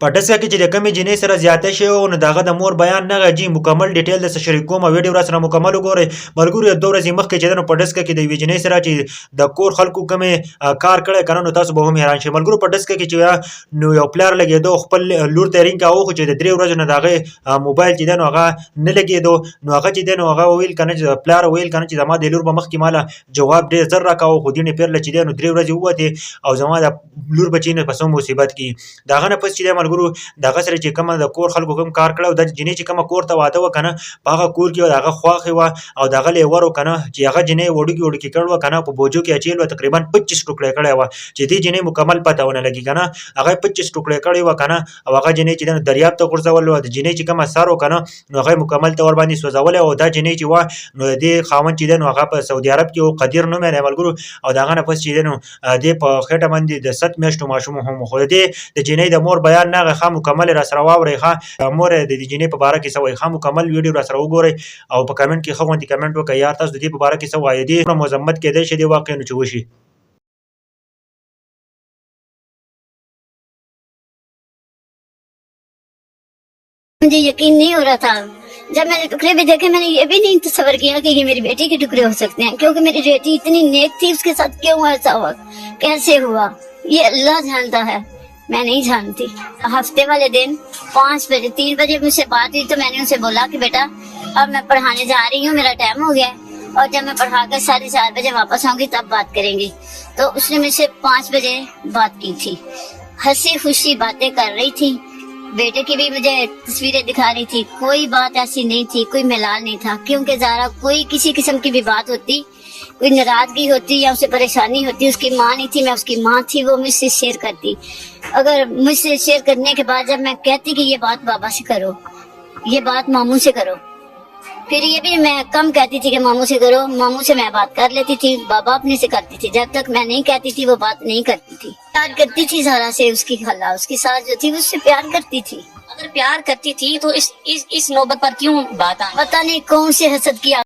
پټسکه کې چې د کمی جنې سره زیاته شوی نو دغه د مور بیان نه غږی مکمل ډیټیل د شریک کوم ویډیو را سره مکمل وګورئ ملګرو. یو 2 ورځې مخکې چې د پټسکه کې د ویجنې سره چې د کور خلکو کمی کار کړی کنه نو تاسو به هم حیران شئ ملګرو. پټسکه کې چې نو یو پلار لګیدو خپل لور ته رینګ کاوه خو چې د 3 ورځې نه دغه موبایل چې نو هغه نه لګیدو نو هغه چې نو هغه ویل کنه چې پلار ویل کنه چې زما د لور به مخکې مال جواب ډیر زر راکاو خو دینه پیر لچې نو 3 ورځې وته او زما د لور بچی نه پسو مصیبت کې داغه نه پس چې ملګرو دغه سره چې کوم د کور خلکو کوم کار کړو د جنې چې کوم کور ته واده وکنه په هغه کور کې دغه خواخي و او دغه لیور وکنه چې هغه جنې وړوکی کړو کنه په بوجو کې اچیل و تقریبا 25 ټوکړه کړي و چې دې جنې مکمل پته ونه لګي کنه هغه 25 ټوکړه کړي و کنه او هغه جنې چې د دریاب ته غورځول و د جنې چې کوم اثر وکنه نو هغه مکمل تور باندې سوځول او دا جنې چې و نو دې خاوند چې نو هغه په سعودي عرب کې او قدیر نو مې ملګرو او دغه نه پس چې نو دې په خېټه باندې د 7 میاشتو ماشوم هم خو دې د جنې د مور بیان نه غه مکمل را سره واوري ښه مور د جنې په باره کې سوي ښه مکمل ویډیو را سره وګورئ او په کمنټ کې خو غونډي کمنټ وکړئ یا تاسو د دې په باره کې سوي دي مذمت کېدای شي دی واقع نه چوشي. मुझे यकीन नहीं हो रहा था जब मैंने टुकड़े भी देखे मैंने ये भी नहीं तस्वर किया कि ये मेरी बेटी के टुकड़े हो सकते हैं क्योंकि मेरी बेटी इतनी नेक थी उसके साथ क्यों ऐसा हुआ कैसे हुआ ये अल्लाह जानता है मैं नहीं जानती. हफ्ते वाले दिन 5 बजे 3 बजे मुझसे बात हुई तो मैंने उसे बोला कि बेटा अब मैं पढ़ाने जा रही हूँ मेरा टाइम हो गया है और जब मैं पढ़ा कर 4:30 बजे वापस आऊंगी तब बात करेंगी. तो उसने मुझसे 5 बजे बात की थी हंसी खुशी बातें कर रही थी बेटे की भी मुझे तस्वीरें दिखा रही थी कोई बात ऐसी नहीं थी कोई मिलाल नहीं था क्योंकि ज़ारा कोई किसी किस्म की भी बात होती कोई नाराजगी होती या उसे परेशानी होती उसकी माँ नहीं थी मैं उसकी माँ थी वो मुझसे शेयर करती. अगर मुझसे शेयर करने के बाद जब मैं कहती कि ये बात बाबा से करो ये बात मामू से करो फिर ये भी मैं कम कहती थी कि मामू से करो मामू से मैं बात कर लेती थी बाबा अपने से करती थी जब तक मैं नहीं कहती थी वो बात नहीं करती थी. प्यार करती थी ज़ारा से उसकी खला उसकी सास जो थी उससे प्यार करती थी. अगर प्यार करती थी तो इस नौबत पर क्यों बात आई? पता नहीं कौन से हसद किया